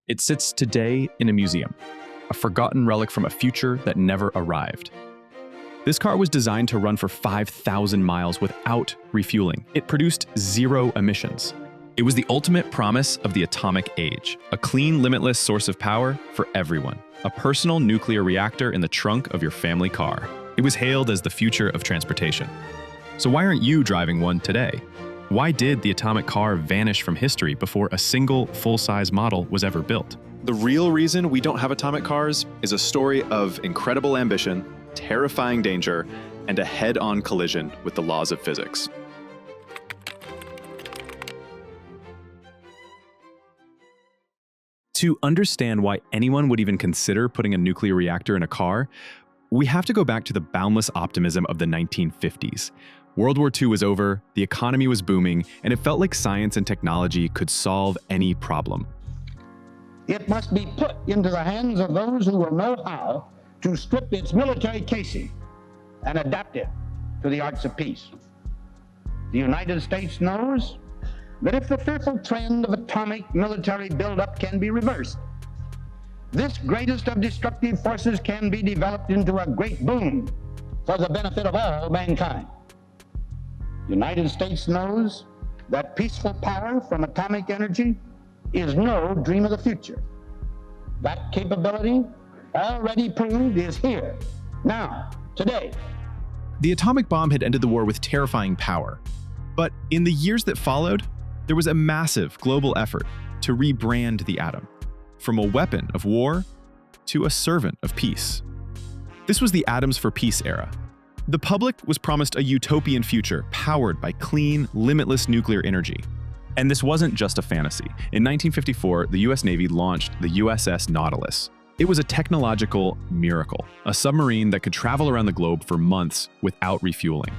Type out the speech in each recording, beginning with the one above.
It sits today in a museum, a forgotten relic from a future that never arrived. This car was designed to run for 5,000 miles without refueling. It produced zero emissions. It was the ultimate promise of the atomic age, a clean, limitless source of power for everyone, a personal nuclear reactor in the trunk of your family car. It was hailed as the future of transportation. So why aren't you driving one today? Why did the atomic car vanish from history before a single full-size model was ever built? The real reason we don't have atomic cars is a story of incredible ambition, terrifying danger, and a head-on collision with the laws of physics. To understand why anyone would even consider putting a nuclear reactor in a car, we have to go back to the boundless optimism of the 1950s. World War II was over, the economy was booming, and it felt like science and technology could solve any problem. It must be put into the hands of those who will know how to strip its military casing and adapt it to the arts of peace. The United States knows that if the fearful trend of atomic military buildup can be reversed, this greatest of destructive forces can be developed into a great boon for the benefit of all mankind. The United States knows that peaceful power from atomic energy is no dream of the future. That capability, already proved, is here, now, today. The atomic bomb had ended the war with terrifying power. But in the years that followed, there was a massive global effort to rebrand the atom, from a weapon of war to a servant of peace. This was the Atoms for Peace era. The public was promised a utopian future powered by clean, limitless nuclear energy. And this wasn't just a fantasy. In 1954, the US Navy launched the USS Nautilus. It was a technological miracle, a submarine that could travel around the globe for months without refueling.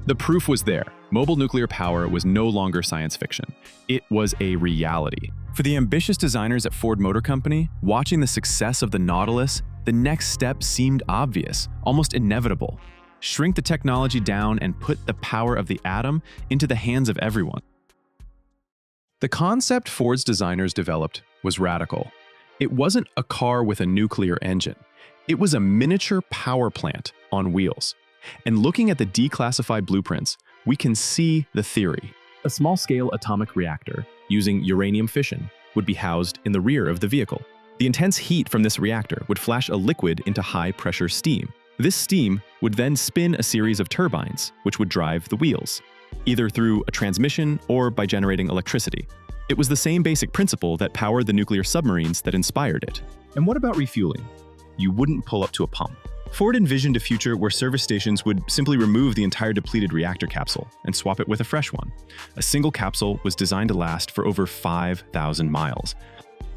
The proof was there. Mobile nuclear power was no longer science fiction. It was a reality. For the ambitious designers at Ford Motor Company, watching the success of the Nautilus, the next step seemed obvious, almost inevitable. Shrink the technology down and put the power of the atom into the hands of everyone. The concept Ford's designers developed was radical. It wasn't a car with a nuclear engine. It was a miniature power plant on wheels. And looking at the declassified blueprints, we can see the theory. A small-scale atomic reactor, using uranium fission, would be housed in the rear of the vehicle. The intense heat from this reactor would flash a liquid into high-pressure steam. This steam would then spin a series of turbines, which would drive the wheels, either through a transmission or by generating electricity. It was the same basic principle that powered the nuclear submarines that inspired it. And what about refueling? You wouldn't pull up to a pump. Ford envisioned a future where service stations would simply remove the entire depleted reactor capsule and swap it with a fresh one. A single capsule was designed to last for over 5,000 miles.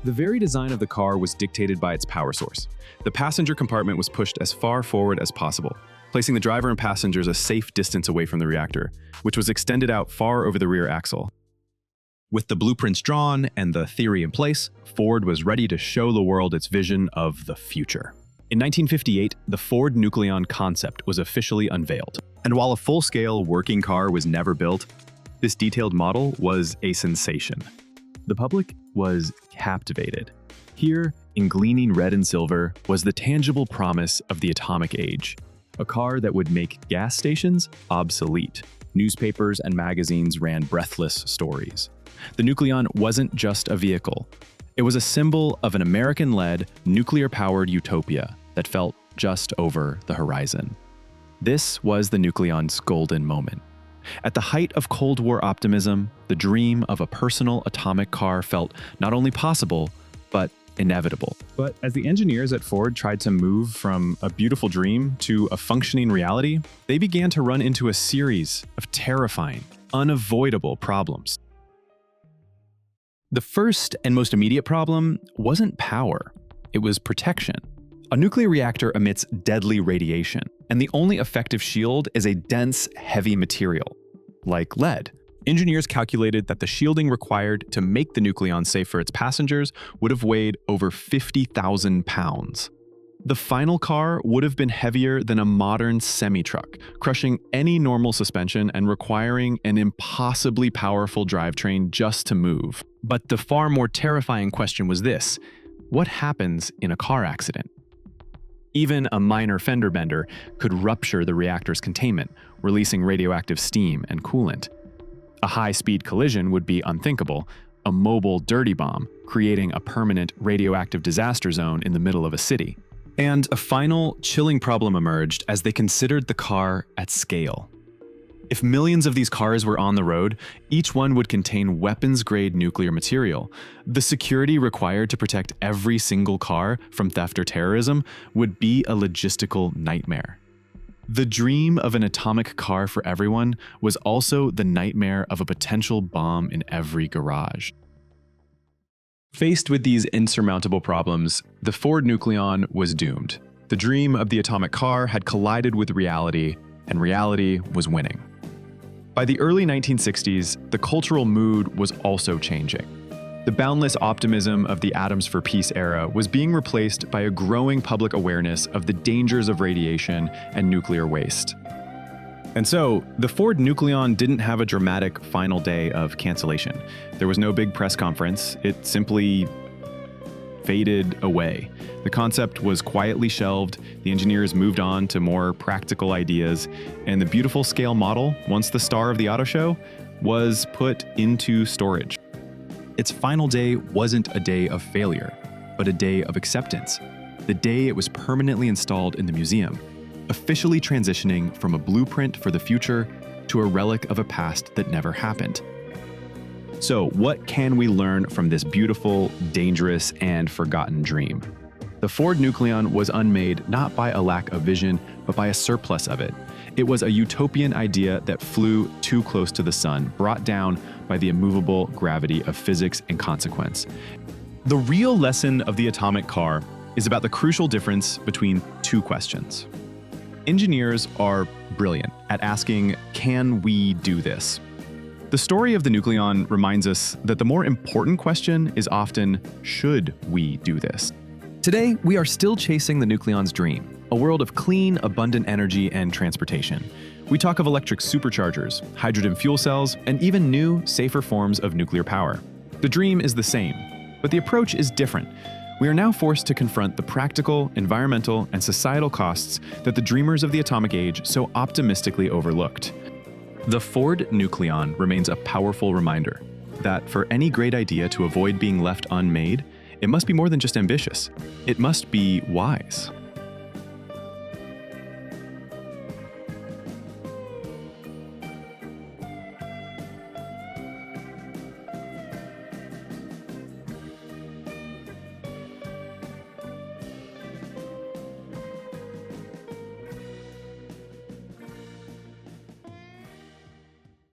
The very design of the car was dictated by its power source. The passenger compartment was pushed as far forward as possible, placing the driver and passengers a safe distance away from the reactor, which was extended out far over the rear axle. With the blueprints drawn and the theory in place, Ford was ready to show the world its vision of the future. In 1958, the Ford Nucleon concept was officially unveiled. And while a full-scale working car was never built, this detailed model was a sensation. The public was captivated. Here, in gleaming red and silver, was the tangible promise of the atomic age. A car that would make gas stations obsolete. Newspapers and magazines ran breathless stories. The Nucleon wasn't just a vehicle. It was a symbol of an American-led, nuclear-powered utopia that felt just over the horizon. This was the Nucleon's golden moment. At the height of Cold War optimism, the dream of a personal atomic car felt not only possible, but inevitable. But as the engineers at Ford tried to move from a beautiful dream to a functioning reality, they began to run into a series of terrifying, unavoidable problems. The first and most immediate problem wasn't power, it was protection. A nuclear reactor emits deadly radiation, and the only effective shield is a dense, heavy material, like lead. Engineers calculated that the shielding required to make the Nucleon safe for its passengers would have weighed over 50,000 pounds. The final car would have been heavier than a modern semi-truck, crushing any normal suspension and requiring an impossibly powerful drivetrain just to move. But the far more terrifying question was this: what happens in a car accident? Even a minor fender bender could rupture the reactor's containment, releasing radioactive steam and coolant. A high-speed collision would be unthinkable, a mobile dirty bomb, creating a permanent radioactive disaster zone in the middle of a city. And a final, chilling problem emerged as they considered the car at scale. If millions of these cars were on the road, each one would contain weapons-grade nuclear material. The security required to protect every single car from theft or terrorism would be a logistical nightmare. The dream of an atomic car for everyone was also the nightmare of a potential bomb in every garage. Faced with these insurmountable problems, the Ford Nucleon was doomed. The dream of the atomic car had collided with reality, and reality was winning. By the early 1960s, the cultural mood was also changing. The boundless optimism of the Atoms for Peace era was being replaced by a growing public awareness of the dangers of radiation and nuclear waste. And so, the Ford Nucleon didn't have a dramatic final day of cancellation. There was no big press conference. It simply faded away. The concept was quietly shelved, the engineers moved on to more practical ideas, and the beautiful scale model, once the star of the auto show, was put into storage. Its final day wasn't a day of failure, but a day of acceptance. The day it was permanently installed in the museum, officially transitioning from a blueprint for the future to a relic of a past that never happened. So, what can we learn from this beautiful, dangerous, and forgotten dream? The Ford Nucleon was unmade not by a lack of vision, but by a surplus of it. It was a utopian idea that flew too close to the sun, brought down by the immovable gravity of physics and consequence. The real lesson of the atomic car is about the crucial difference between two questions. Engineers are brilliant at asking, can we do this? The story of the Nucleon reminds us that the more important question is often, should we do this? Today, we are still chasing the Nucleon's dream, a world of clean, abundant energy and transportation. We talk of electric superchargers, hydrogen fuel cells, and even new, safer forms of nuclear power. The dream is the same, but the approach is different. We are now forced to confront the practical, environmental, and societal costs that the dreamers of the atomic age so optimistically overlooked. The Ford Nucleon remains a powerful reminder that for any great idea to avoid being left unmade, it must be more than just ambitious. It must be wise.